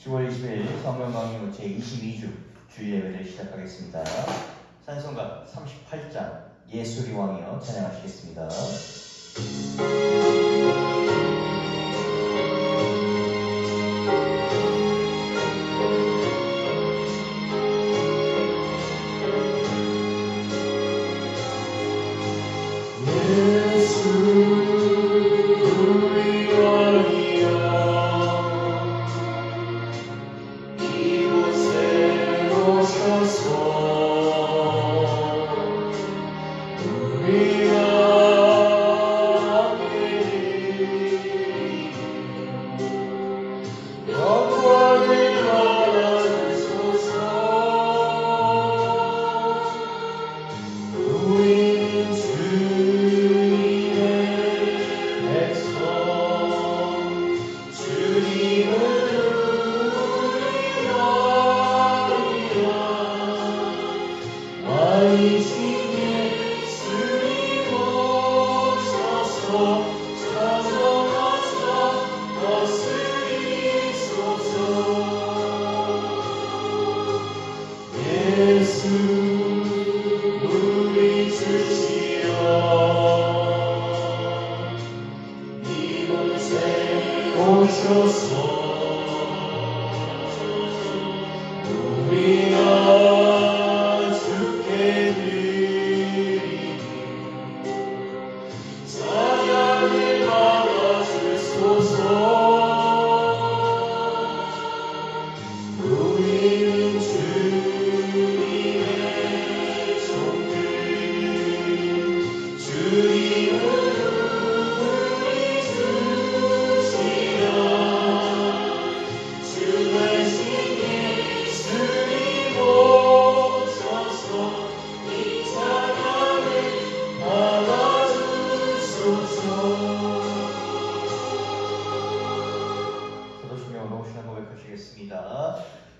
10월 20일 성경 강의 제22주 주일 예배를 시작하겠습니다. 찬송가 38장 예수리 왕이여 찬양하시겠습니다.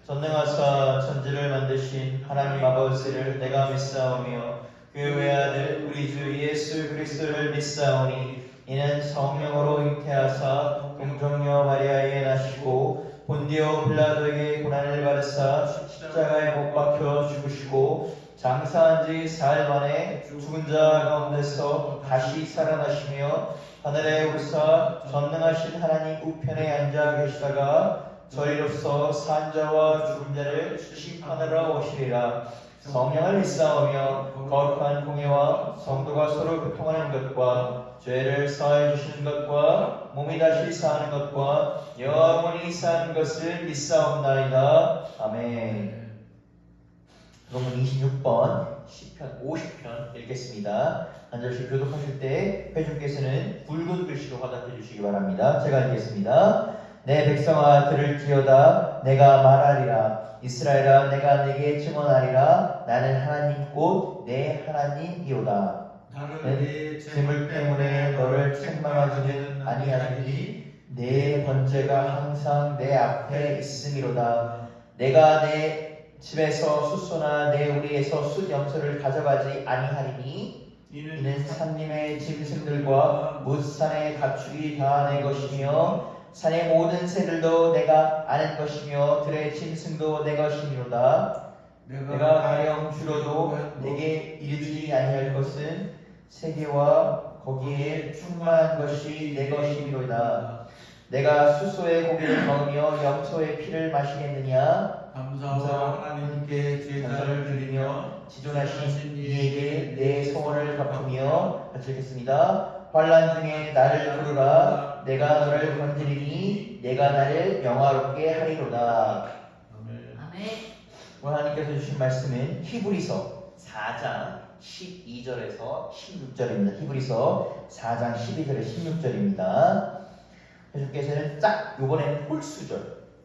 전능하사 천지를 만드신 하나님 아버지를 내가 믿사오며 그 외아들 우리 주 예수 그리스도를 믿사오니 이는 성령으로 잉태하사 동정녀 마리아에 나시고 본디오 빌라도에게 고난을 받으사 십자가에 못 박혀 죽으시고 장사한 지 사흘 만에 죽은 자 가운데서 다시 살아나시며 하늘에 오르사 전능하신 하나님 우편에 앉아 계시다가 저희로서 산자와 죽은 자를 심판하러 오시리라. 성령을 믿사오며 거룩한 공예와 성도가 서로 교통하는 것과 죄를 사하여 주시는 것과 몸이 다시 사는 것과 영원히 사는 것을 믿사옵나이다. 아멘. 그러면 26번 시편 50편 읽겠습니다. 한 절씩 교독하실 때 회중께서는 붉은 글씨로 화답해 주시기 바랍니다. 제가 읽겠습니다. 내 백성아 들을지어다. 내가 말하리라. 이스라엘아 내가 내게 증언하리라. 나는 하나님 곧 내 하나님이로다. 나는 네 재물 때문에 너를 책망하지는 아니하리니 내 번제가 항상 내 앞에 있음이로다. 내가 내 집에서 숫소나 내 우리에서 숫염소를 가져가지 아니하리니 이는 산림의 짐승들과 뭇산의 가축이 다 내 것이며 산의 모든 새들도 내가 아는 것이며 들의 짐승도 내 것이니로다. 내가 가령 주로도 내게 이르지 아니할 것은 세계와 거기에 충만한 것이 내 것이니로다. 내가 숫소의 고기를 먹으며 염소의 피를 마시겠느냐? 감사와 하나님께 제사를 드리며 지존하신 이에게 내 소원을 갚으며 같이 읽겠습니다. 환난 중에 나를 부르라. 내가 너를 건지리니 내가 나를 영화롭게 하리로다. 아멘. 오늘 하나님께서 주신 말씀은 히브리서 4장 12절에서 16절입니다. 히브리서 4장 12절에서 16절입니다. 회주께서는 짝 이번에는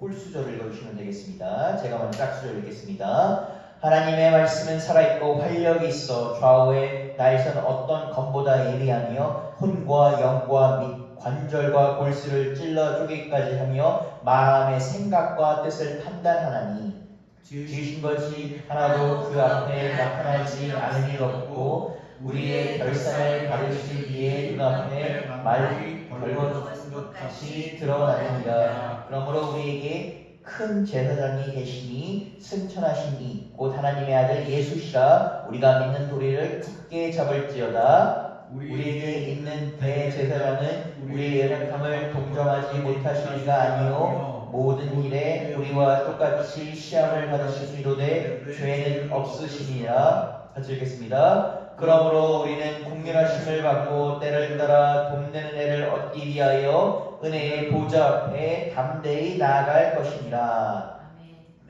홀수절을 읽어주시면 되겠습니다. 제가 먼저 짝수절 읽겠습니다. 하나님의 말씀은 살아있고 활력이 있어 좌우에 나에서는 어떤 검보다 예리하며 혼과 영과 및 관절과 골수를 찔러 쪼개기까지 하며 마음의 생각과 뜻을 판단하나니 지으신 것이 하나도 그 앞에 나타나지 않은 일 없고 우리의 결산을 받으실 이의 눈앞에 말이 벌거벗은 것 같이 드러나느니라. 그러므로 우리에게 큰 제사장이 계시니 승천하신 이 곧 하나님의 아들 예수시라. 우리가 믿는 도리를 굳게 잡을지어다. 우리에게 있는 대제사장은 우리의 연약함을 동정하지 못하실 이가 아니요 모든 일에 우리와 똑같이 시험을 받으시기로되 죄는 없으시니라. 같이 읽겠습니다. 그러므로 우리는 국률하심을 받고 때를 따라 돕는 은혜를 얻기 위하여 은혜의 보좌 앞에 담대히 나아갈 것이니라.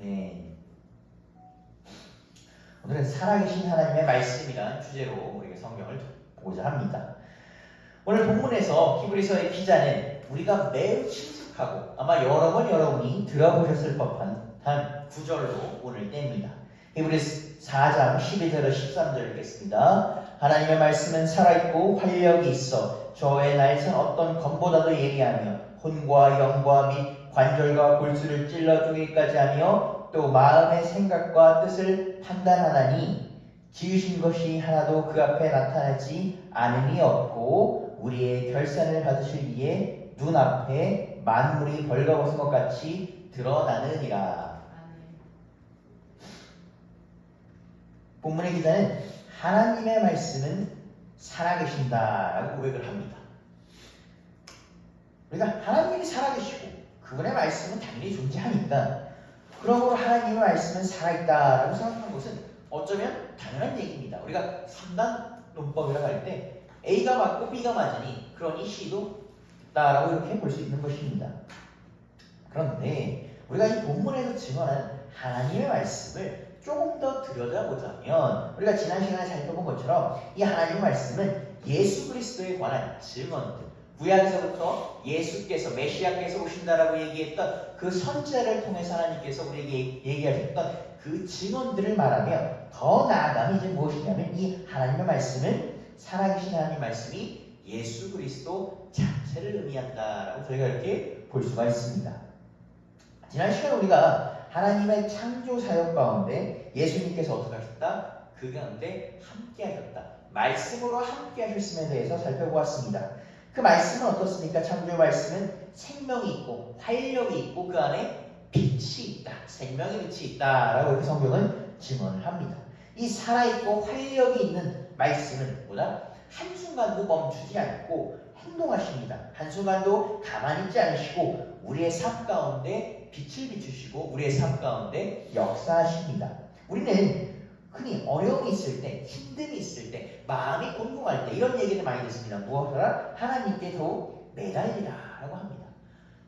네. 오늘은 살아계신 하나님의 말씀이란 주제로 우리가 성경을 보고자 합니다. 오늘 본문에서 히브리서의 기자는 우리가 매우 친숙하고 아마 여러분이 들어보셨을 법한 구절로 오늘 뗍니다. 히브리서 4장 12절로 13절 읽겠습니다. 하나님의 말씀은 살아있고 활력이 있어 저의 날선 어떤 검보다도 예리하며 혼과 영과 및 관절과 골수를 찔러 쪼개기까지 하며 또 마음의 생각과 뜻을 판단하나니 지으신 것이 하나도 그 앞에 나타나지 않음이 없고 우리의 결산을 받으실 위해 눈앞에 만물이 벌거벗은 것 같이 드러나느니라. 본문의 기자는 하나님의 말씀은 살아계신다라고 고백을 합니다. 우리가 하나님이 살아계시고 그분의 말씀은 당연히 존재하니까 그러므로 하나님의 말씀은 살아있다라고 생각하는 것은 어쩌면 당연한 얘기입니다. 우리가 상단 논법이라고 할 때 A가 맞고 B가 맞으니 그러니 C도 있다라고 이렇게 볼 수 있는 것입니다. 그런데 우리가 이 본문에서 증언한 하나님의 말씀을 조금 더 들여다보자면 우리가 지난 시간에 살펴본 것처럼 이 하나님의 말씀은 예수 그리스도에 관한 증언들, 구약에서부터 예수께서 메시아께서 오신다라고 얘기했던 그 선지자를 통해서 하나님께서 우리에게 얘기하셨던 그 증언들을 말하며 더 나아가면 이제 무엇이냐면 이 하나님의 말씀은 살아계신 하나님의 말씀이 예수 그리스도 자체를 의미한다라고 저희가 이렇게 볼 수가 있습니다. 지난 시간에 우리가 하나님의 창조 사역 가운데 예수님께서 어떻게 하셨다? 그 가운데 함께 하셨다. 말씀으로 함께 하셨음에 대해서 살펴보았습니다. 그 말씀은 어떻습니까? 창조의 말씀은 생명이 있고 활력이 있고 그 안에 빛이 있다. 생명의 빛이 있다라고 이렇게 성경은 증언을 합니다. 이 살아있고 활력이 있는 말씀은 뭐다? 한순간도 멈추지 않고 행동하십니다. 한순간도 가만히 있지 않으시고 우리의 삶 가운데 빛을 비추시고 우리의 삶 가운데 역사하십니다. 우리는 흔히 어려움이 있을 때, 힘듦이 있을 때, 마음이 곤궁할 때 이런 얘기를 많이 듣습니다. 무엇하라? 하나님께 더욱 매달리라 라고 합니다.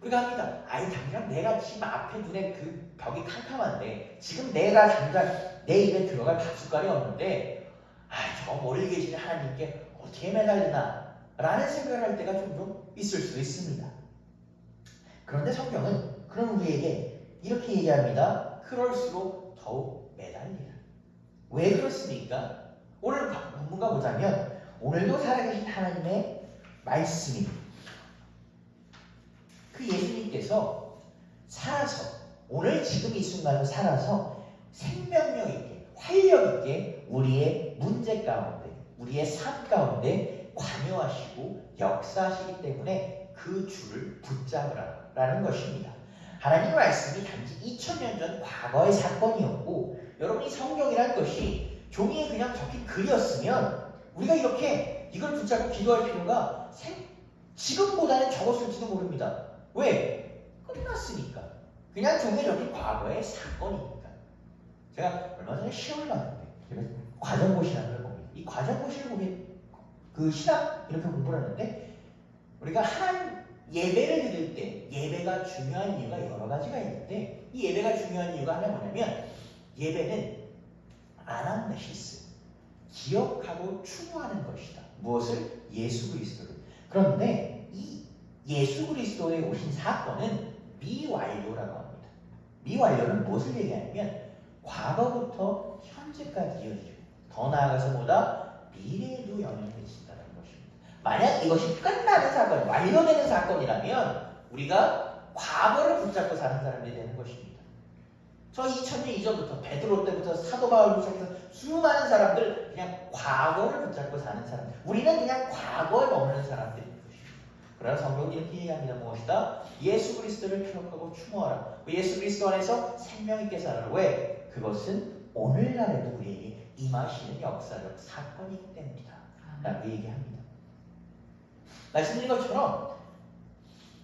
우리가 합니다. 당장 내가 지금 앞에 눈에 그 벽이 캄캄한데 지금 내가 당장 내 입에 들어갈 밥숟갈이 없는데 저 멀리 계시는 하나님께 어떻게 매달리나 라는 생각을 할 때가 종종 있을 수도 있습니다. 그런데 성경은 그런 우리에게 이렇게 얘기합니다. 그럴수록 더욱 매달리라. 왜 그렇습니까? 오늘 본문가 보자면 오늘도 살아계신 하나님의 말씀이 그 예수님께서 살아서 오늘 지금 이 순간을 살아서 생명력 있게 활력 있게 우리의 문제 가운데 우리의 삶 가운데 관여하시고 역사하시기 때문에 그 줄을 붙잡으라라는 것입니다. 하나님의 말씀이 단지 2000년 전 과거의 사건이었고 여러분이 성경이라는 것이 종이에 그냥 적힌 글이었으면 우리가 이렇게 이걸 붙잡고 기도할 필요가 지금보다는 적었을지도 모릅니다. 왜? 끝났으니까. 그냥 종이에 적힌 과거의 사건이니까. 제가 얼마 전에 시험을 봤는데 제가 과정고시라는 걸 봅니다. 이 과정고시를 보면 그 신학 이렇게 공부를 하는데 우리가 하나님 예배를 드릴 때 예배가 중요한 이유가 여러 가지가 있는데 이 예배가 중요한 이유가 하나 뭐냐면 예배는 아나메시스 기억하고 추모하는 것이다. 무엇을? 예수 그리스도를. 그런데 이 예수 그리스도에 오신 사건은 미완료라고 합니다. 미완료는 무엇을 얘기하냐면 과거부터 현재까지 이어지고 더 나아가서 뭐다? 미래에도 영향을 미친다는 것입니다. 만약 이것이 끝나는 사건, 완료되는 사건이라면 우리가 과거를 붙잡고 사는 사람들이 되는 것입니다. 저 2000년 이전부터 베드로 때부터 사도 바울부터 시작해서 수많은 사람들 그냥 과거를 붙잡고 사는 사람. 우리는 그냥 과거에 머무는 사람들인 것입니다. 그러나 성경은 이렇게 얘기합니다. 무엇이다? 예수 그리스도를 기억하고 추모하라. 예수 그리스도 안에서 생명 있게 살아라. 왜? 그것은 오늘날에도 우리에게 임하시는 역사적 사건이기 때문이다 라고 얘기합니다. 말씀드린 것처럼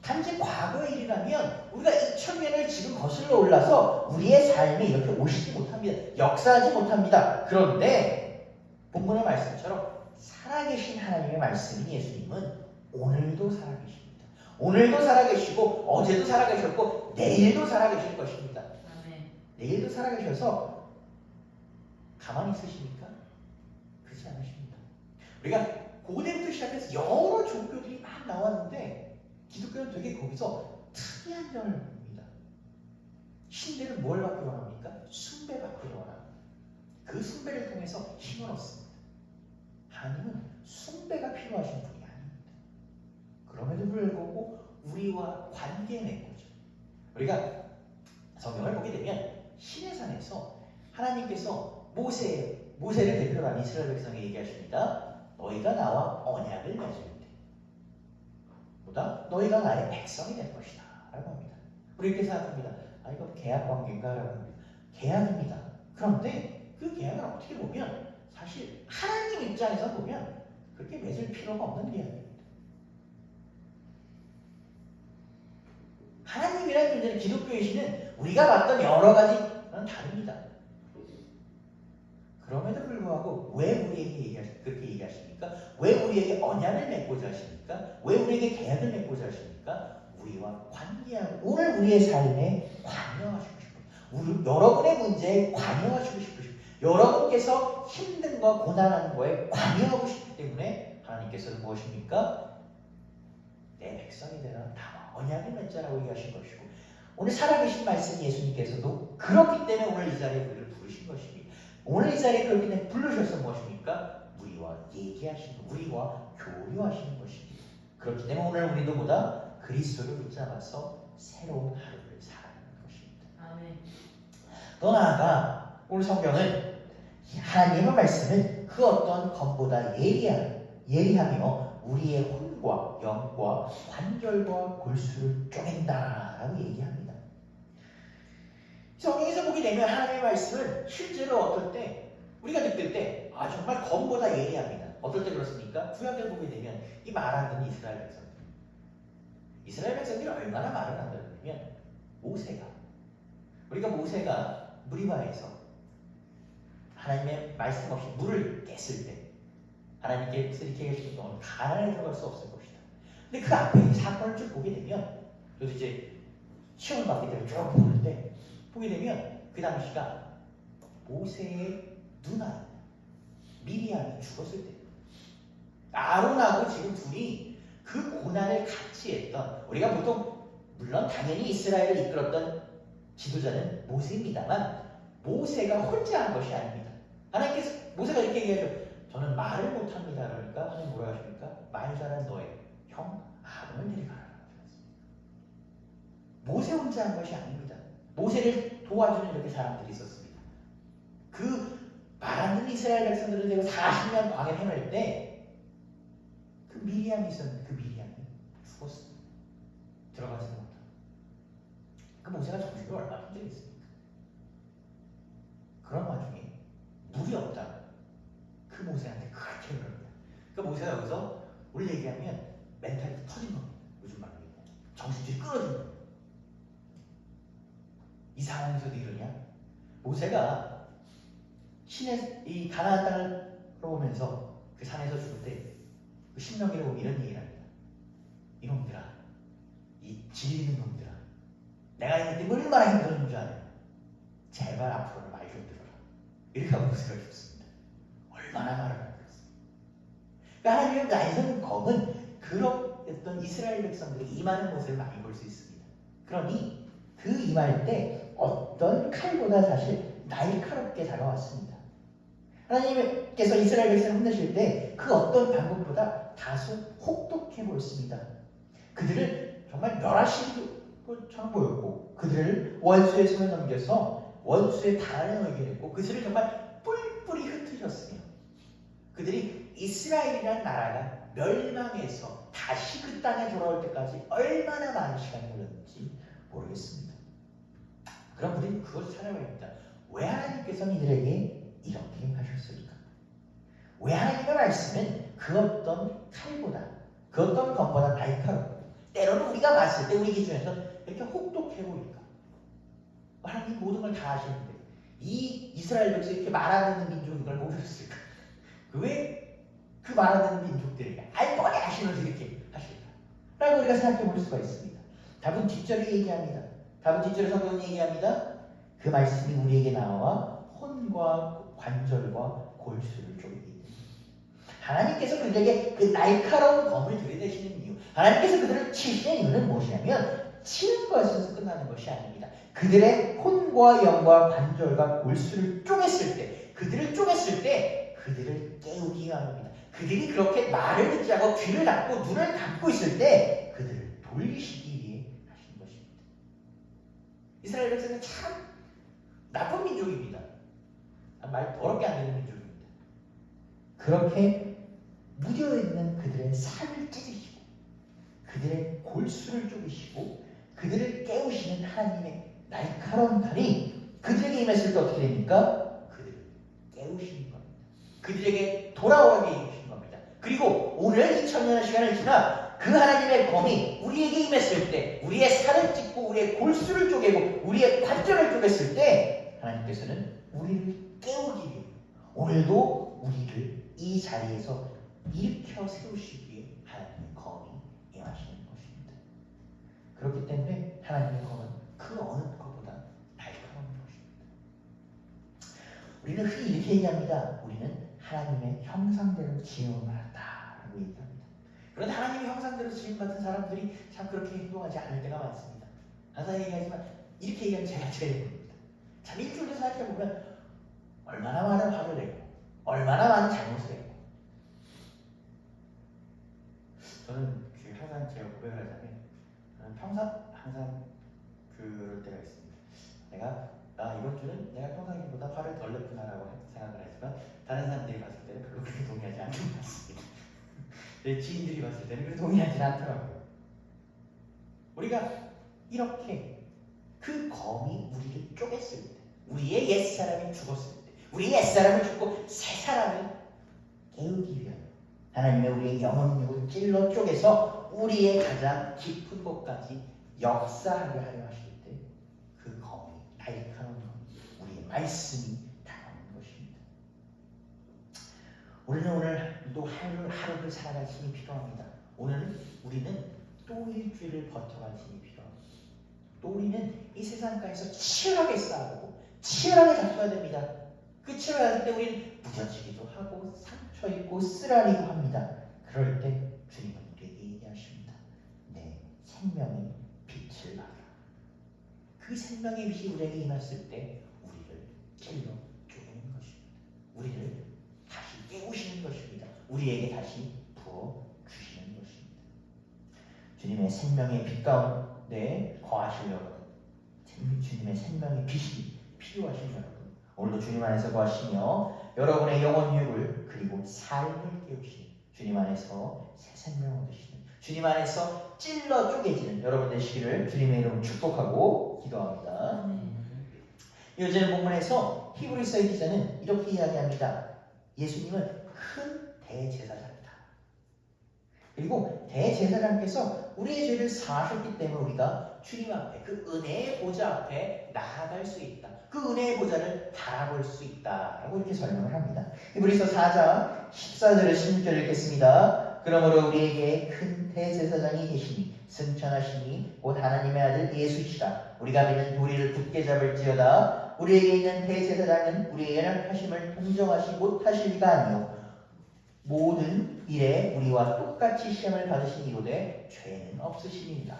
단지 과거의 일이라면 우리가 2000년을 지금 거슬러 올라서 우리의 삶에 이렇게 오시지 못합니다. 역사하지 못합니다. 그런데 본문의 말씀처럼 살아계신 하나님의 말씀인 예수님은 오늘도 살아계십니다. 오늘도 살아계시고 어제도 살아계셨고 내일도 살아계실 것입니다. 내일도 살아계셔서 가만히 있으십니까? 그렇지 않으십니다. 우리가 고대부터 시작해서 여러 종교들이 막 나왔는데 기독교는 되게 거기서 특이한 점을 봅니다. 신들은 뭘 받기 원합니까? 숭배 받기 원합니다. 그 숭배를 통해서 힘을 얻습니다. 하나님은 숭배가 필요하신 분이 아닙니다. 그럼에도 불구하고 우리와 관계 맺고죠. 우리가 성경을 보게 되면 신의 산에서 하나님께서 모세를 대표로 한 이스라엘 백성에게 얘기하십니다. 너희가 나와 언약을 맺을 때 보다 너희가 나의 백성이 될 것이다 라고 합니다. 우리 이렇게 생각합니다. 이거 계약 관계인가? 라고 합니다. 계약입니다. 그런데 그 계약을 어떻게 보면 사실 하나님 입장에서 보면 그렇게 맺을 필요가 없는 계약입니다. 하나님이라는 존재는 기독교이시는 우리가 봤던 여러 가지는 다릅니다. 그럼에도 불구하고 왜 우리에게 그렇게 얘기하십니까? 왜 우리에게 언약을 맺고자 하십니까? 왜 우리에게 계약을 맺고자 하십니까? 우리와 관계하고 오늘 우리의 삶에 관여하시고 싶어요. 여러분의 문제에 관여하시고 싶으시고 여러분께서 힘든과 고난하는 거에 관여하고 싶기 때문에 하나님께서는 무엇입니까? 내 백성이 되라 다 언약을 맺자라고 얘기하신 것이고 오늘 살아계신 말씀 예수님께서도 그렇기 때문에 오늘 이 자리에 우리를 부르신 것입니다. 오늘 이 자리에 그렇기 때문에 불러주셔서 무엇입니까? 우리와 얘기하시는, 우리와 교류하시는 것입니다. 그렇기 때문에 오늘 우리도 보다 그리스도를 붙잡아서 새로운 하루를 살아가는 것입니다. 아멘. 더 나아가 오늘 성경은 하나님의 말씀은 그 어떤 검보다 예리하며 우리의 혼과 영과 관절과 골수를 쪼갠다라고 얘기합니다. 성경에서 보게 되면 하나님의 말씀은 실제로 어떨 때 우리가 느낄 때 정말 검보다 예리합니다. 어떨 때 그렇습니까? 구약을 보게 되면 이 말 안 듣는 이스라엘 백성들이 얼마나 말을 안 듣냐면 모세가 무리바에서 하나님의 말씀 없이 물을 깼을 때 하나님께 이렇게 해주신 동안 가난에 들어갈 수 없을 것이다. 근데 그 앞에 이 사건을 쭉 보게 되면 저도 이제 시험을 받기 때문에 쭉 보는데 보게 되면 그 당시가 모세의 누나 미리암이 죽었을 때 아론하고 지금 둘이 그 고난을 같이 했던 우리가 보통 물론 당연히 이스라엘을 이끌었던 지도자는 모세입니다만 모세가 혼자 한 것이 아닙니다. 하나님께서 모세가 이렇게 얘기하죠. 저는 말을 못합니다. 그러니까 하나님 뭐라 하십니까? 말 잘한 너의 형 아론을 데려가라. 모세 혼자 한 것이 아닙니다. 모세를 도와주는 이렇게 사람들이 있었습니다. 그 많은 이스라엘 백성들을 데리고 40년 광야를 헤맬 때 그 미리암이 있었는데 그 미리암이 죽었습니다. 들어가지도 못하고. 그 모세가 정신이 얼마나 힘들겠습니까? 그런 와중에 물이 없다. 그 모세한테 그렇게 그럽니다. 그 모세가 여기서 오늘 얘기하면 멘탈이 터진 겁니다. 요즘 말로 정신줄이 끊어진 겁니다. 이 상황에서도 이러냐? 모세가 신의 이 가나안 땅을 오면서 그 산에서 죽을 때 그 신명기를 보면 이런 얘기를 합니다. 이놈들아, 이 질리는 놈들아, 내가 있는데 얼마나 힘든 줄 아냐? 제발 앞으로는 말 좀 들어라. 이렇게 하고 모세가 죽습니다. 얼마나 말을 안 들었습니다. 그러니까 하나님의 날선 검은 그런 이스라엘 백성들이 임하는 모습을 많이 볼 수 있습니다. 그러니 그 임할 때 어떤 칼보다 사실 날카롭게 다가왔습니다. 하나님께서 이스라엘 백성을 혼내실 때 그 어떤 방법보다 다소 혹독해 보였습니다. 그들을 정말 멸하시고처럼 보였고 그들을 원수의 손에 넘겨서 원수의 달에 놓이게 했고 그들을 정말 뿔뿔이 흩으셨으며 그들이 이스라엘이라는 나라가 멸망해서 다시 그 땅에 돌아올 때까지 얼마나 많은 시간이 걸렸는지 모르겠습니다. 그럼 우리는 그것을 찾아봐야 합니다. 왜 하나님께서는 이들에게 이렇게 하셨을까? 왜 하나님의 말씀은 그 어떤 칼보다, 그 어떤 검보다 날카롭고 때로는 우리가 봤을 때 우리 기준에서 이렇게 혹독해 보일까? 하나님 모든 걸 다 아시는데 이 이스라엘 백성이 이렇게 말 안 듣는 민족인 걸 모르셨을까? 왜 그 말 안 듣는 민족들에게 뻔히 아시면서 이렇게 하실까? 라고 우리가 생각해 볼 수가 있습니다. 답은 뒷절에 얘기합니다. 답은 뒷절에 성경은 얘기합니다. 그 말씀이 우리에게 나와 혼과 관절과 골수를 쪼개기. 하나님께서 그들에게 그 날카로운 검을 들이대시는 이유, 하나님께서 그들을 치시는 이유는 무엇이냐면 치는 것에서 끝나는 것이 아닙니다. 그들의 혼과 영과 관절과 골수를 쪼갰을 때, 그들을 쪼갰을 때 그들을 깨우기 위함입니다. 그들이 그렇게 말을 듣지 않고 귀를 닫고 눈을 감고 있을 때 그들을 돌리시기 위해 하신 것입니다. 이스라엘 백성은 참 나쁜 민족입니다. 말 더럽게 안 되는 민족입니다. 그렇게 무뎌있는 그들의 살을 찢으시고 그들의 골수를 쪼개시고 그들을 깨우시는 하나님의 날카로운 칼이 그들에게 임했을 때 어떻게 됩니까? 그들을 깨우시는 겁니다. 그들에게 돌아오게 해주시는 겁니다. 그리고 오늘 2000년의 시간을 지나 그 하나님의 검이 우리에게 임했을 때 우리의 살을 찢고 우리의 골수를 쪼개고 우리의 관절을 쪼갰을 때 하나님께서는 우리를 깨우기 위해 오늘도 우리를 이 자리에서 일으켜 세우시기 위해 하나님의 검이 임하시는 것입니다. 그렇기 때문에 하나님의 검은 그 어느 것보다 날카로운 것입니다. 우리는 흔히 이렇게 얘기합니다. 우리는 하나님의 형상대로 지음을 받았다라고 얘기합니다. 그런데 하나님의 형상대로 지음받은 사람들이 참 그렇게 행동하지 않을 때가 많습니다. 항상 얘기하지만 이렇게 얘기하면 제가 제일 봅니다. 참 일주일에 생각해보면 얼마나 많은 화를 내고 얼마나 많은 잘못을 했고 저는 항상 제가 고백을 하자면 저는 항상 그럴 때가 있습니다. 내가 이번 주는 내가 평상시보다 화를 덜 냈구나라고 생각을 하지만 다른 사람들이 봤을 때는 별로 그렇게 동의하지 않는 것 같습니다. 내 지인들이 봤을 때는 그렇게 동의하지 않더라고요. 우리가 이렇게 그 검이 우리를 쪼갰을 때 우리의 옛사람이 죽었을 때 우리의 옛사람을 죽고 새 사람을 깨우기 위하여 하나님의 우리의 영혼육을 찔러 쪼개서 우리의 가장 깊은 곳까지 역사하게 하려 하실 때 그 검이 날카로운 검, 우리의 말씀이 다가오는 것입니다. 우리는 오늘 또 하루를 살아갈 힘이 필요합니다. 오늘 우리는 또 일주일을 버텨갈 힘이 필요합니다. 또 우리는 이 세상가에서 치열하게 싸우고 치열하게 다퉈야 됩니다. 그 치열할 때 우리는 무뎌지기도 하고 상처 입고 쓰라리고 합니다. 그럴 때 주님은 우리에게 얘기하십니다. 내 생명의 빛을 받으라. 그 생명의 빛이 우리에게 임했을 때 우리를 찔러 쪼개는 것입니다. 우리를 다시 깨우시는 것입니다. 우리에게 다시 부어주시는 것입니다. 주님의 생명의 빛 가운데 거하시려고 주님의 생명의 빛이 필요하신 여러분, 오늘도 주님 안에서 거하시며 여러분의 영혼육을 그리고 삶을 깨우시는 주님 안에서 새 생명 얻으시는 주님 안에서 찔러 쪼개지는 여러분 되시기를 주님의 이름으로 축복하고 기도합니다. 요즘 본문에서 히브리서의 기자는 이렇게 이야기합니다. 예수님은 큰 대제사장이다. 그리고 대제사장께서 우리의 죄를 사하셨기 때문에 우리가 주님 앞에 그 은혜의 보좌 앞에 나아갈 수 있다. 그 은혜의 보좌를 바라볼 수 있다라고 이렇게 설명을 합니다. 히브리서 4장 14절에 16절 읽겠습니다. 그러므로 우리에게 큰 대제사장이 계시니 승천하시니 곧 하나님의 아들 예수시라. 우리가 믿는 도리를 굳게 잡을지어다. 우리에게 있는 대제사장은 우리의 연약하심을 동정하시 못하실 리가 아니요 모든 일에 우리와 똑같이 시험을 받으신 이로되 죄는 없으심이니라.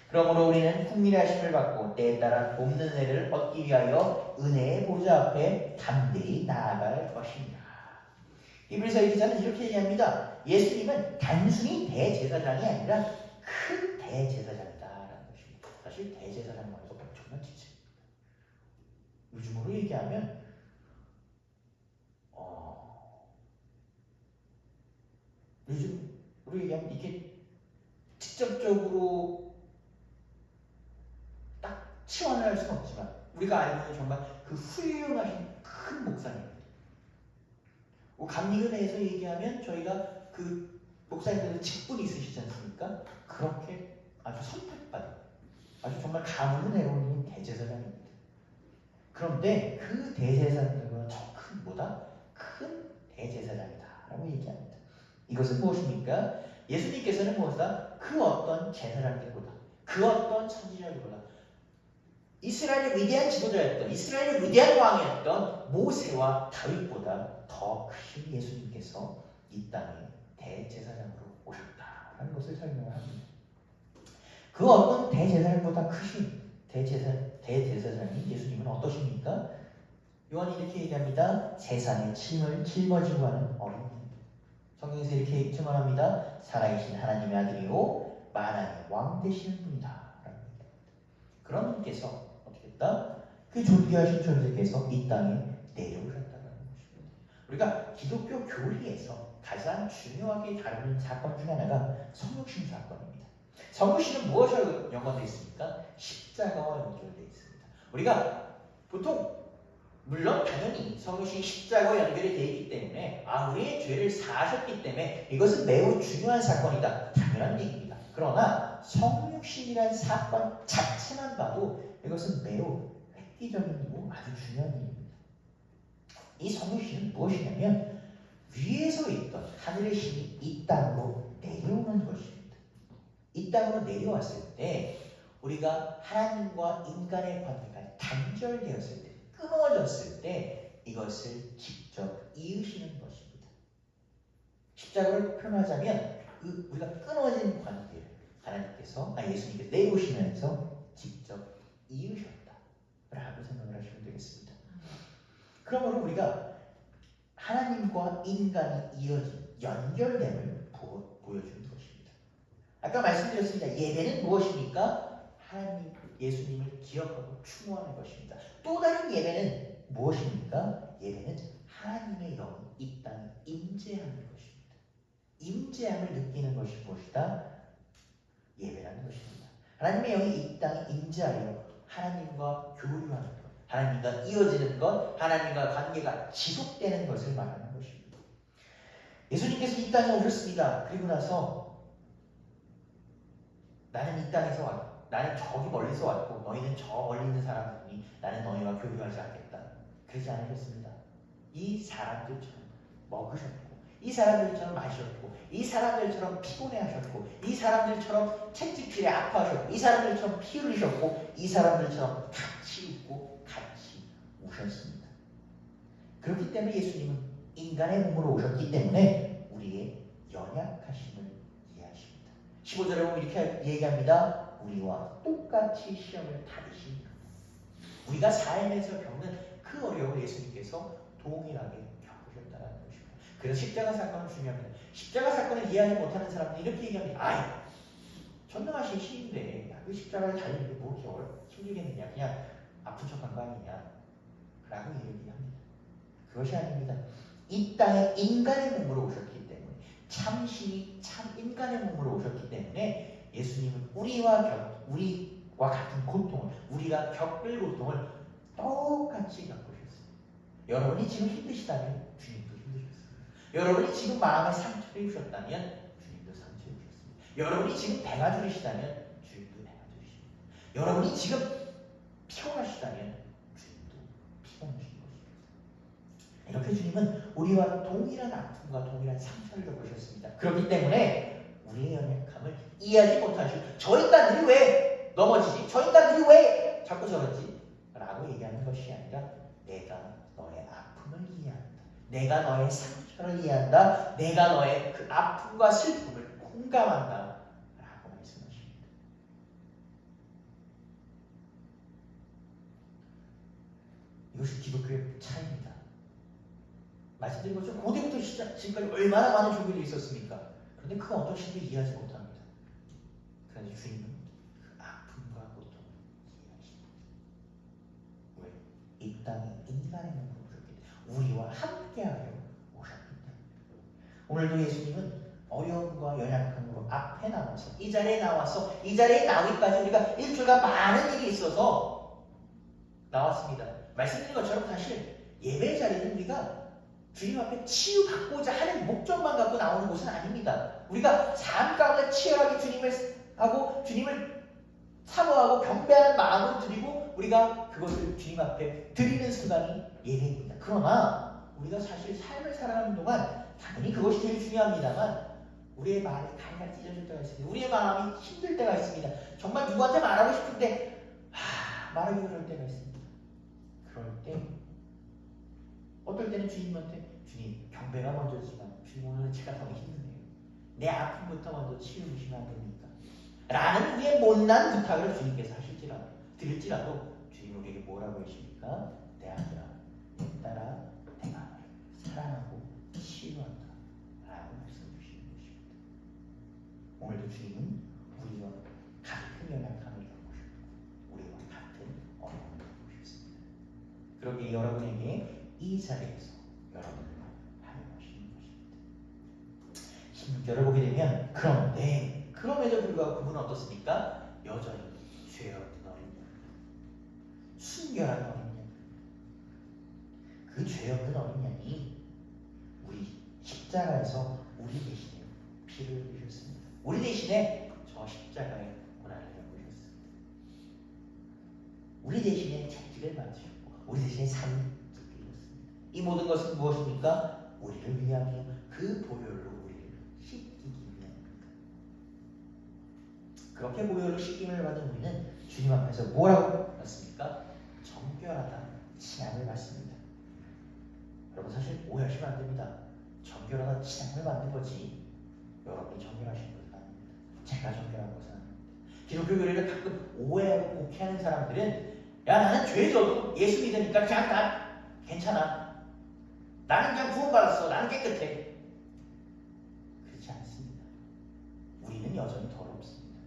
그러므로 우리는 국민의 하심을 받고 때에 따라 돕는 은혜를 얻기 위하여 은혜의 보좌 앞에 담대히 나아갈 것입니다. 히브리서의 기자는 이렇게 얘기합니다. 예수님은 단순히 대제사장이 아니라 큰 대제사장이다라는 것입니다. 사실 대제사장 말고 엄청난 지체입니다. 요즘으로 얘기하면 요즘 우리가 알고 있는 정말 그 훌륭하신 큰 목사님. 감리교회에서 얘기하면 저희가 그 목사님들 직분이 있으시지 않습니까? 그렇게 아주 선택받은 아주 정말 가문을 내려오는 대제사장입니다. 그런데 그 대제사장보다 더 큰 보다 큰 대제사장이다라고 얘기합니다. 이것은 무엇입니까? 예수님께서는 무엇이다? 그 어떤 제사장들보다 그 어떤 선지자들보다 이스라엘의 위대한 지도자였던 이스라엘의 위대한 왕이었던 모세와 다윗보다 더 크신 예수님께서 이 땅에 대제사장으로 오셨다라는 것을 설명을 합니다. 그 어떤 대제사장보다 크신 대제사장인 예수님은 어떠십니까? 요한이 이렇게 얘기합니다. 세상의 짐을 짊어지고 가는 어린이. 성경에서 이렇게 증언합니다. 살아계신 하나님의 아들이요 만왕의 왕 되시는 분이다 라는 얘기입니다. 그런 분께서 어떻게 했다? 그 존귀하신 존재께서 이 땅에 내려오셨다는 것입니다. 우리가 기독교 교리에서 가장 중요하게 다루는 사건 중 하나가 성육신 사건입니다. 성육신은 무엇으로 연관되어 있습니까? 십자가와 연결되어 있습니다. 우리가 보통 물론 당연히 성육신이 십자가와 연결이 되어 있기 때문에 우리의 죄를 사하셨기 때문에 이것은 매우 중요한 사건이다. 당연한 얘기입니다. 그러나 성육신이라는 사건 자체만 봐도 이것은 매우 획기적이고 아주 중요한 일입니다. 이 성육신은 무엇이냐면 위에서 있던 하늘의 신이 이 땅으로 내려오는 것입니다. 이 땅으로 내려왔을 때 우리가 하나님과 인간의 관계가 단절되었을 때 끊어졌을 때 이것을 직접 이으시는 것입니다. 십자가를 표현하자면 우리가 끊어진 관계를 하나님께서 예수님께서 내려오시면서 직접 이으셨다라고 생각을 하시면 되겠습니다. 그러므로 우리가 하나님과 인간이 이어진 연결됨을 보여주는 것입니다. 아까 말씀드렸습니다. 예배는 무엇입니까? 하나님 예수님을 기억하고 추모하는 것입니다. 또 다른 예배는 무엇입니까? 예배는 하나님의 영이 이 땅에 임재하는 것입니다. 임재함을 느끼는 것이 무엇이다? 예배라는 것입니다. 하나님의 영이 이 땅에 임재하여 하나님과 교류하는 것, 하나님과 이어지는 것, 하나님과 관계가 지속되는 것을 말하는 것입니다. 예수님께서 이 땅에 오셨습니다. 그리고 나서 나는 이 땅에서 왔고 나는 저기 멀리서 왔고 너희는 저 멀리 있는 사람들이니 나는 너희와 교류하지 않겠다. 그러지 않으셨습니다. 이 사람들처럼 먹으셨고 이 사람들처럼 마셨고 이 사람들처럼 피곤해하셨고 이 사람들처럼 채찍질에 아파하셨고 이 사람들처럼 피 흘리셨고 이 사람들처럼 같이 웃고 같이 우셨습니다. 그렇기 때문에 예수님은 인간의 몸으로 오셨기 때문에 우리의 연약하심을 이해하십니다. 15절에 보면 이렇게 얘기합니다. 우리와 똑같이 시험을 받으십니다. 우리가 삶에서 겪는 그 어려움을 예수님께서 동일하게 겪으셨다는 것입니다. 그래서 십자가 사건은 중요합니다. 십자가 사건을 이해하지 못하는 사람들이 이렇게 얘기합니다. 전능하신 신인데 그 십자가를 달리는 게 뭐 이렇게 힘들겠느냐, 그냥 아픈 척한 거 아니냐 라고 얘기합니다. 그것이 아닙니다. 이 땅에 인간의 몸으로 오셨기 때문에 참신이 참 인간의 몸으로 오셨기 때문에 예수님은 우리와 같은 고통을, 우리가 겪을 고통을 똑같이 겪으셨어요. 여러분이 지금 힘드시다면 주님도 힘드셨습니다. 여러분이 지금 마음에 상처를 입으셨다면 주님도 상처를 입으셨습니다. 여러분이 지금 배가 주리시다면 주님도 배가 주리십니다. 여러분이 지금 피곤하시다면 주님도 피곤하신 것입니다. 이렇게 주님은 우리와 동일한 아픔과 동일한 상처를 겪으셨습니다. 그렇기 때문에 우리의 연약함을 이해하지 못하시고 저 인간들이 왜 넘어지지? 저 인간들이 왜 자꾸 저러지? 라고 얘기하는 것이 아니라 내가 너의 아픔을 이해한다. 내가 너의 상처를 이해한다. 내가 너의 그 아픔과 슬픔을 공감한다. 라고 말씀하십니다. 이것이 기독교의 차이입니다. 말씀드린 것처럼 고대부터 지금까지 얼마나 많은 종교들이 있었습니까? 그런데 그 어떤 신도 이해하지 못합니다. 그런데 주님은 그 아픔과 고통을 이해하십니다. 왜? 이 땅에 인간의 몸으로 오셨기 때문에 우리와 함께하여 오셨기 때문에 오늘도 예수님은 어려움과 연약함으로 앞에 나와서 이 자리에 나와서 이 자리에 나오기까지 우리가 일주일간 많은 일이 있어서 나왔습니다. 말씀드린 것처럼 사실 예배 자리는 우리가 주님 앞에 치유받고자 하는 목적만 갖고 나오는 곳은 아닙니다. 우리가 삶 가운데 치열하게 주님을 사모하고 경배하는 마음을 드리고 우리가 그것을 주님 앞에 드리는 순간이 예배입니다. 그러나 우리가 사실 삶을 살아가는 동안 당연히 그것이 제일 중요합니다만 우리의 마음이 갈갈 찢어질 때가 있습니다. 우리의 마음이 힘들 때가 있습니다. 정말 누구한테 말하고 싶은데 말하기 그럴 때가 있습니다. 그럴 때 어떨 때는 주님한테 주님 경배가 먼저지만 주님 오늘 제가 너무 힘드네요. 내 아픔부터 먼저 치유주시면 안 됩니까? 라는 우리의 못난 부탁을 주님께서 드릴지라도 주님 우리에게 뭐라고 하십니까? 내 아들아 내 딸아 내가 사랑하고 치유한다 라고 말씀 주시는 것입니다. 오늘도 주님은 우리와 같은 연약함을 겪고 싶고 우리와 같은 어려움을 겪고 싶습니다. 그러기에 여러분에게 이 자리에서 여러분을 환영하시는 것입니다. 16절을 보게 되면 그럼에도 불구하고 그분은 어떻습니까? 여전히 죄 없는 어린 양, 순결한 어린 양, 그 죄 없는 어린 양이 우리 십자가에서 우리 대신에 피를 흘리셨습니다. 우리 대신에 저 십자가에 고난을 겪으셨습니다. 우리 대신에 채찍을 맞으셨고 우리 대신에 삶을 죽이셨습니다. 이 모든 것은 무엇입니까? 우리를 위하여 그 보혈로 우리를 씻기기 위함입니다. 그렇게 보혈로 씻김을 받은 우리는 주님 앞에서 뭐라고 받습니까? 정결하다 칭함을 받습니다. 여러분 사실 오해하시면 안 됩니다. 정결하다 칭함을 받는 거지 여러분이 정결하신 것은 아닙니다. 제가 정결한 것은 아닙니다. 기독교 교리를 가끔 오해하고 오해하는 사람들은 야 나는 죄져도 예수 믿으니까 그냥 난 괜찮아. 나는 그냥 구원받았어. 나는 깨끗해. 그렇지 않습니다. 우리는 여전히 더럽습니다.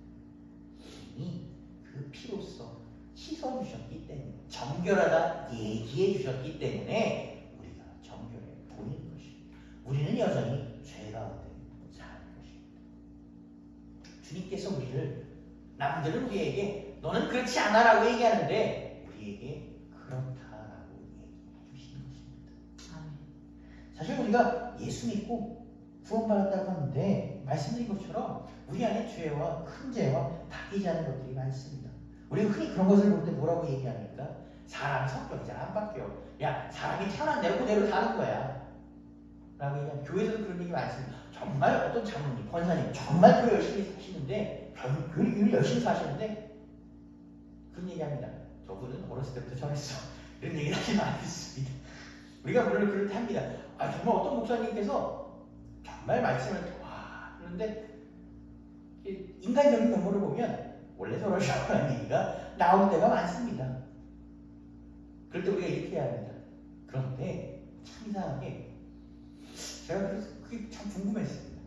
이미 그 피로써 씻어주셨기 때문에 정결하다 얘기해 주셨기 때문에 우리가 정결해 보이는 것입니다. 우리는 여전히 죄 가운데 사는 것입니다. 주님께서 남들은 우리에게 너는 그렇지 않아 라고 얘기하는데 우리에게 그렇다라고 얘기해 주시는 것입니다. 아멘. 사실 우리가 예수 믿고 구원받았다고 하는데 말씀드린 것처럼 우리 안에 죄와 큰 죄와 바뀌지 않은 것들이 많습니다. 우리가 흔히 그런 것을 볼 때 뭐라고 얘기합니까? 사람 성격이 잘 안 바뀌어. 야 사람이 태어난 대로 그대로 사는 거야 라고 얘기하면 교회에서도 그런 얘기 많습니다. 정말 어떤 장로님, 권사님 정말 교회 열심히 사시는데 교회 열심히 사시는데 그런 얘기합니다. 저분은 어렸을 때부터 저랬어. 이런 얘기를 하지 않습니다. 우리가 물론 그럴 때 합니다. 정말 어떤 목사님께서 정말 말씀을 그런데 인간적인 면모를 보면 원래 저러시라는 얘기가 나올 때가 많습니다. 그럴 때 우리가 이렇게 해야 합니다. 그런데 참 이상하게 제가 그래서 그게 참 궁금했습니다.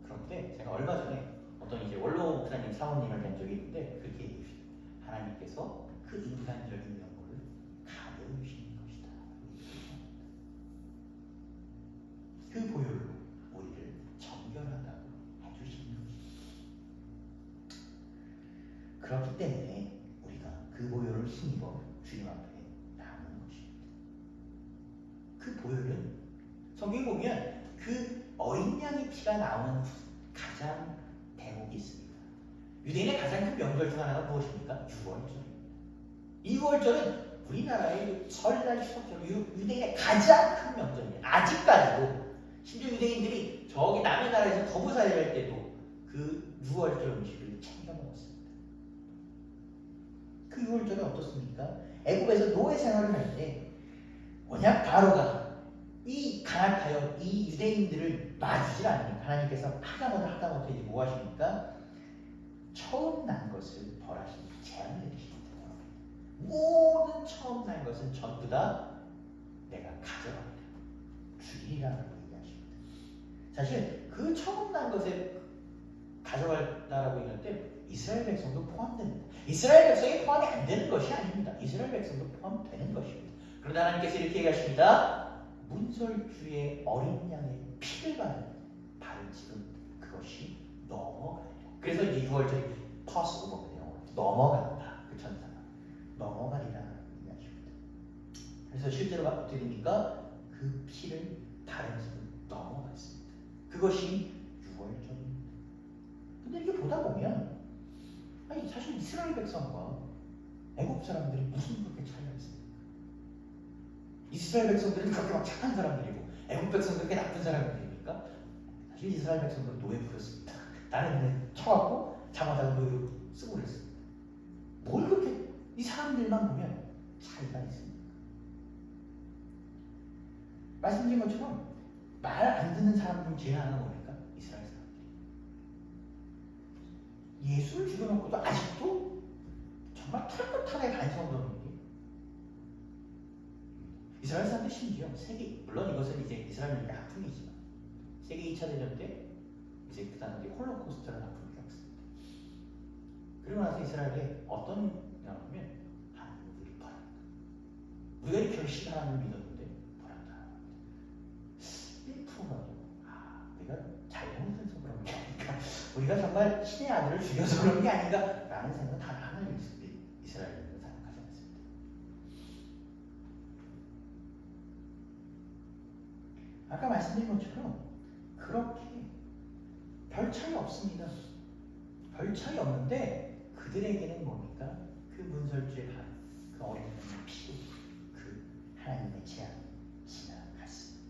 그런데 제가 얼마 전에 어떤 이제 원로 목사님 사모님을 뵌 적이 있는데 그렇게 얘기해 주시죠. 하나님께서 그 인간적인 면모를 가려주시는 것이다. 그 보혈로 우리를 정결하다고 해주시는 것입니다. 그렇기 때문에 우리가 그 보혈을 힘입어 주님 앞에 나오는 것입니다. 그 보혈은 성경에 보면 그 어린 양의 피가 나오는 가장 대목이 있습니다. 유대인의 가장 큰 명절 중 하나가 무엇입니까? 유월절입니다. 이 유월절은 우리나라의 설날 추석처럼 유대인의 가장 큰 명절입니다. 아직까지도 심지어 유대인들이 저기 남의 나라에서 거부사를 할 때도 그 유월절 음식을 챙겨 먹었습니다. 그 유월절은 어떻습니까? 애굽에서 노예 생활을 할 때 언약 바로가 이 간악하여 이 유대인들을 놔주질 않으니까 하나님께서 하다못해 이제 뭐 하십니까? 처음 난 것을 벌하시는 재앙을 내리십니다. 모든 처음 난 것은 전부 다 내가 가져갑니다. 죽이라고 얘기하십니다. 사실 그 처음 난 것을 가져갈다라고 얘기할 때 이스라엘 백성도 포함됩니다. 이스라엘 백성이 포함이 안 되는 것이 아닙니다. 이스라엘 백성도 포함되는 것입니다. 그러나 하나님께서 이렇게 얘기하십니다. 문설주의 어린 양의 피를 발을 찍은 그것이 넘어가리라. 그래서 이제 6월절이 퍼스오버거든요. 넘어간다. 그 천사가 넘어가리라 얘기하시고 그래서 실제로 어떻게 됩니까? 그 피를 다른 집은 넘어갔습니다. 그것이 6월절입니다. 근데 이게 보다 보면 아니 사실 이스라엘 백성과 애국 사람들이 무슨 그렇게 차이가 있습니까? 이스라엘 백성들은 그렇게 막 착한 사람들이고 애국 백성들은 그렇게 나쁜 사람들입니까? 사실 이스라엘 백성들은 노예 부렸습니다. 나는 그냥 쳐갖고 장화장을 노예로 쓰고 그랬습니다. 뭘 그렇게 이 사람들만 보면 차이가 있습니다. 말씀드린 것처럼 말 안 듣는 사람들 제일 하나 뭡니까? 이스라엘 사람들. 예수를 죽여놓고도 아직도 정말 털끝하게 반성을 하는 게 이스라엘 사람들 심지어 세계 물론 이것은 이제 이스라엘의 아픔이지만 세계 2차 대전 때 이제 그 다음에 홀로코스트라는 아픔을 겪습니다. 그리고 나서 이스라엘에 어떤 나라면 하나님을 버렸다. 우리가 이렇게 열심히 하나님을 믿었는데 버렸다. 1%라도 내가 잘못해서 그런 게 아닌가, 우리가 정말 신의 아들을 죽여서 그런 게 아닌가라는 생각은 단 하나도 이스라엘은 생각하지 않습니다. 아까 말씀드린 것처럼 그렇게 별 차이 없습니다. 별 차이 없는데 그들에게는 뭡니까? 그 문설주의 발, 그 어린 양의 피로 그 하나님의 재앙이 지나갔습니다.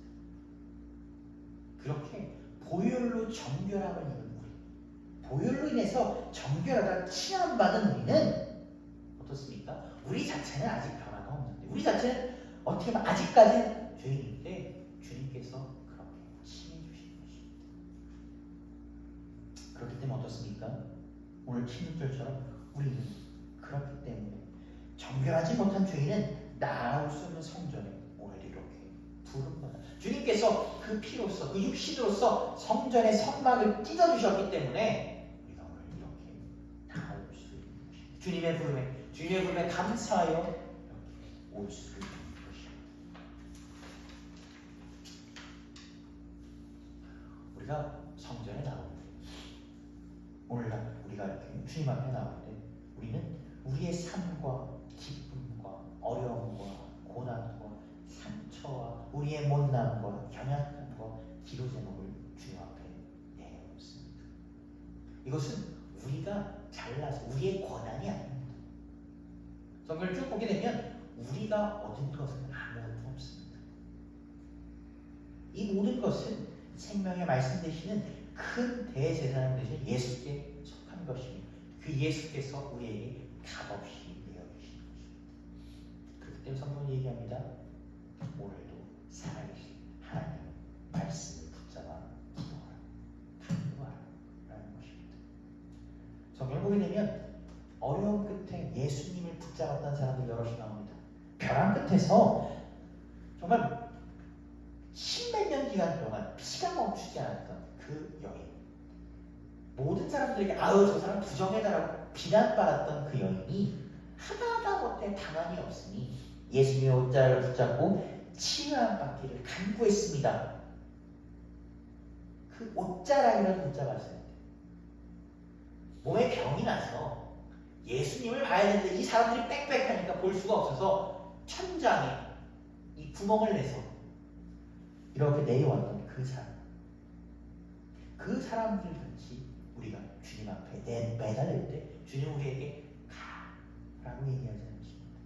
그렇게 보혈로 정결함을 입은 우리, 보혈로 인해서 정결하다 칭함받은 우리는 어떻습니까? 우리 자체는 아직 변화가 없는데, 우리 자체는 어떻게 보면 아직까지는 죄인인데 주님께서 그렇게 칭해 주신 것입니다. 그렇기 때문에 어떻습니까? 오늘 16절처럼 우리는 그렇기 때문에 정결하지 못한 죄인은 나아올 수 없는 성전에 오늘 이렇게 부름받아 주님께서 그 피로서 그 육신으로서 성전의 선막을 찢어주셨기 때문에 우리가 오늘 이렇게 나올 수 있는 것입니다. 주님의 부름에 감사하여 이렇게 올 수 있는 것입니다. 우리가 성전에 나올 때 오늘날 우리가 이렇게 주님 앞에 나올 때 우리는 우리의 삶과 기쁨과 어려움과 고난과 상처와 우리의 못남과 연약함과 기도 제목을 주님 앞에 내놓습니다. 이것은 우리가 잘나서 우리의 권한이 아닙니다. 성경을 쭉 보게 되면 우리가 얻은 것은 아무것도 없습니다. 이 모든 것은 생명의 말씀 되시는 큰 대제사장 되신 예수께 속한 것이며 그 예수께서 우리에게 값없이 내어 주신 것입니다. 그렇기 때문에 성경이 얘기합니다. 오늘도 살아계신 하나님 말씀을 붙잡아 기도하라, 간구하라 라는 것입니다. 성경을 보게 되면 어려움 끝에 예수님을 붙잡았던 사람들 여럿이 나옵니다. 벼랑 끝에서 정말 십몇 년 기간 동안 피가 멈추지 않았던 그 여인, 모든 사람들에게 아우 저 사람 부정해다라고 비난받았던 그 여인이 하나도 못해 당함이 없으니 예수님의 옷자락을 붙잡고 치유함 받기를 간구했습니다. 그 옷자락이라도 붙잡았어야 돼. 몸에 병이 나서 예수님을 봐야 되는데 이 사람들이 빽빽하니까 볼 수가 없어서 천장에 이 구멍을 내서 이렇게 내려왔던 그 사람, 그 사람들 같이 우리가 주님 앞에 매달릴 때 주님 우리에게 가라고 얘기하지 않으십니다.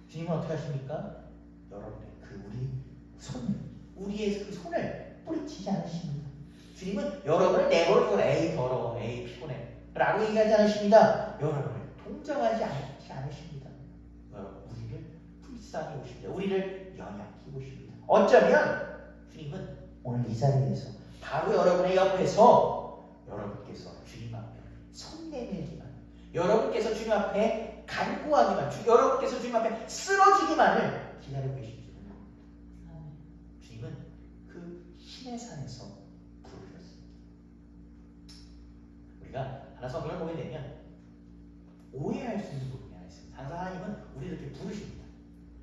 주님은 어떻게 하십니까? 여러분의 그 우리 손을, 우리의 그 손을 뿌리치지 않으십니다. 주님은 여러분을 내버려두고 에이 더러워, 에이 피곤해 라고 얘기하지 않으십니다. 여러분을 동정하지 않으십니다. 여러분 우리를 불쌍히 보십니다. 우리를 연약히 보십니다. 어쩌면 주님은 오늘 이 자리에서 바로 여러분의 옆에서 여러분께서 주님 앞에 손 내밀기만, 여러분께서 주님 앞에 간구하기만, 여러분께서 주님 앞에 쓰러지기만을 기다리고 계십니다. 주님은 그 신의 산에서 부르셨습니다. 우리가 하나 성경을 보게 되면 오해할 수 있는 부분이 하나 있습니다. 항상 하나님은 우리를 이렇게 부르십니다.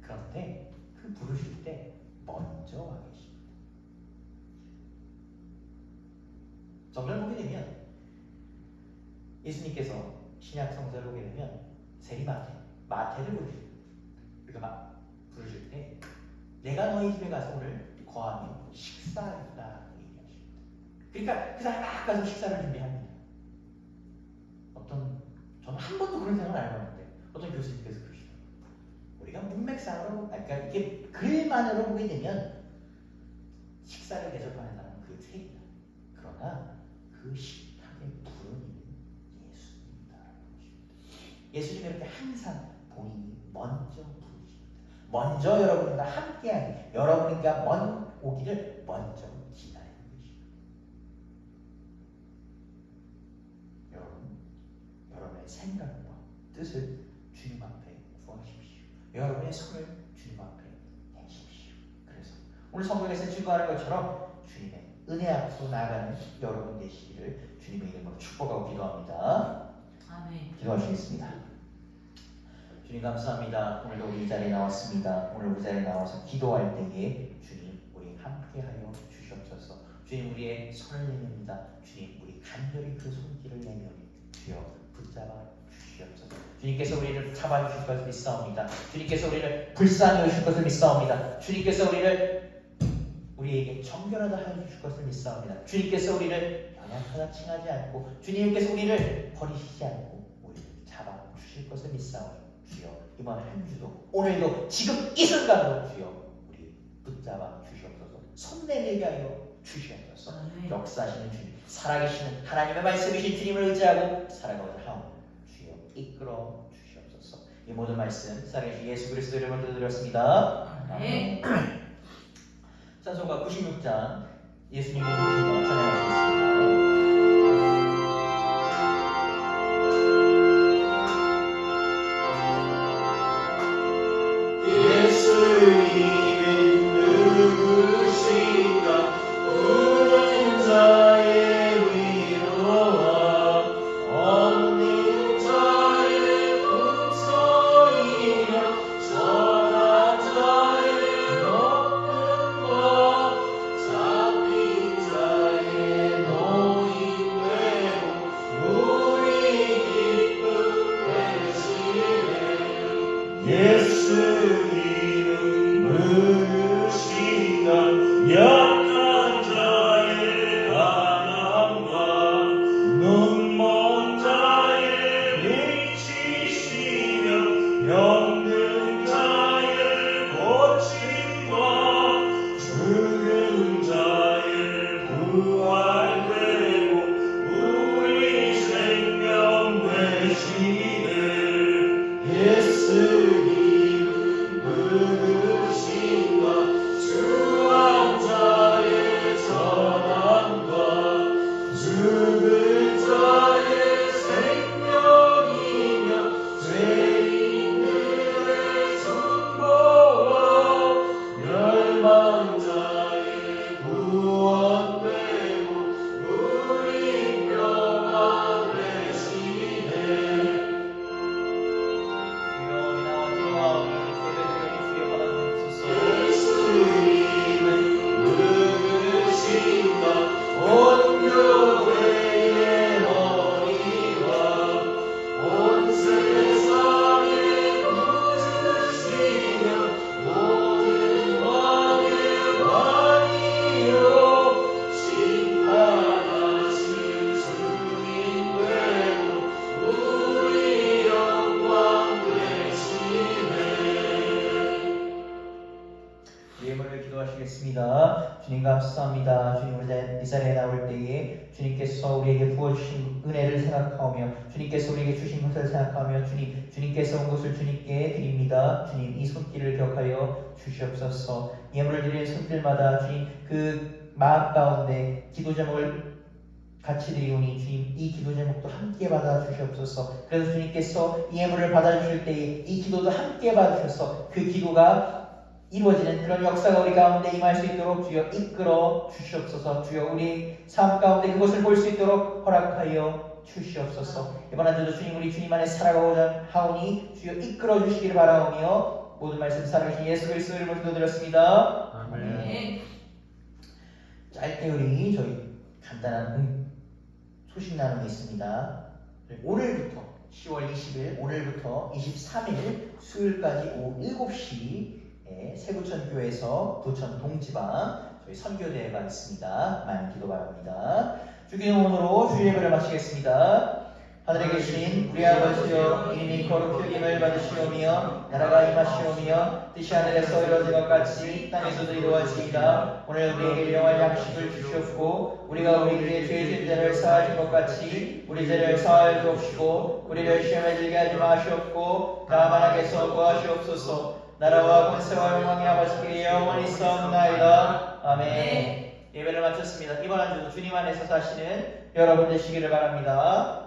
그런데 그 부르실 때 먼저 와 계십니다. 성경을 보게 되면 예수님께서 신약 성서를 보게 되면 세리마태, 마태를 부르십니다. 그래서 막 부르실 때 내가 너희 집에 가서 오늘 거하며 식사하리라 얘기하십니다. 그러니까 그 사람이 막 가서 식사를 준비합니다. 저는 한 번도 그런 생각을 안 해봤는데 어떤 교수님께서 그러시더라고요. 우리가 문맥상으로 그러니까 이게 글만으로 보게 되면 식사를 대접하는 사람은 그 셋이다. 그러나 그 식탁의 부름이 예수님이다. 예수님은 이렇게 항상 본인이 먼저 부르십니다. 먼저 여러분과 함께하니 여러분과 먼 오기를 먼저 기다리는 것입니다. 여러분의 생각과 뜻을 주님 앞에 구하십시오. 여러분의 손을 주님 앞에 대십시오. 그래서 오늘 성경에서 증거하는 것처럼 주님의 은혜 앞으로 나아가는 여러분 되시기를 주님의 이름으로 축복하고 기도합니다. 아멘. 기도하시겠습니다. 주님 감사합니다. 오늘도 우리 이 자리에 나왔습니다. 오늘 우리 자리에 나와서 기도할 때에 주님 우리 함께하여 주시옵소서. 주님 우리의 손을 내밉니다. 주님 우리 간절히 그 손길을 내며 주여 붙잡아 주시옵소서. 주님께서 우리를 잡아주실 것을 믿사옵니다. 주님께서 우리를 불쌍히 여주실 것을 믿사옵니다. 주님께서 우리에게 정결하다 하여 주실 것을 믿사옵니다. 주님께서 우리를 연약하다 칭하지 않고 주님께서 우리를 버리시지 않고 우리를 잡아 주실 것을 믿사옵니다. 주여 이번 한 주도 오늘도 지금 이 순간도 주여 우리 붙잡아 주시옵소서. 손 내밀게 하여 주시옵소서. 역사하시는 주님, 살아계시는 하나님의 말씀이신 주님을 의지하고 살아가고자 하오니 주여 이끌어 주시옵소서. 이 모든 말씀 살아계신 예수 그리스도 이름으로 드렸습니다. 아멘. 찬송가 96장 예수님을 부르신 것 찬양하시겠습니다. 주님 감사합니다. 주님 우리 이 자리에 나올 때에 주님께서 우리에게 부어주신 은혜를 생각하며 주님께서 우리에게 주신 것을 생각하며 주님께서 온 것을 주님께 드립니다. 주님 이 손길을 기억하여 주시옵소서. 예물을 드리는 손길마다 주님 그 마음 가운데 기도 제목을 같이 드리오니 주님 이 기도 제목도 함께 받아 주시옵소서. 그래서 주님께서 이 예물을 받아주실 때에 이 기도도 함께 받으셔서 그 기도가 이루어지는 그런 역사가 우리 가운데 임할 수 있도록 주여 이끌어 주시옵소서. 주여 우리 삶 가운데 그것을 볼 수 있도록 허락하여 주시옵소서. 이번 한 주도 주님 우리 주님 안에 살아가고자 하오니 주여 이끌어 주시기를 바라오며 모든 말씀 살아계신 예수 그리스도 이름으로 기도드렸습니다. 아멘. 짧게 우리 저희 간단한 소식 나눔이 있습니다. 오늘부터 10월 20일 오늘부터 23일 수요일까지 오후 7시에 세구천교회에서 부천 동지방 저희 선교대회가 있습니다. 많은 기도 바랍니다. 주기도문으로 주일 예배를 마치겠습니다. 하늘에 계신 우리 아버지여, 이름이 거룩히 여김을 받으시오며 나라가 임하시오며 뜻이 하늘에서 이루어진 것 같이 땅에서도 이루어지이다. 오늘 우리에게 일용할 양식을 주시옵고 우리가 우리에게 죄 지은 자를 사하신 것 같이 우리 죄를 사하여 주옵시고 우리를 시험에 들게 하지 마시옵고 다만 악에서 구하시옵소서. 나라와 권세와 영광이 아버지께 영원히 있사옵나이다. 아멘. 예배를 마쳤습니다. 이번 한 주도 주님 안에서 사시는 여러분 되시기를 바랍니다.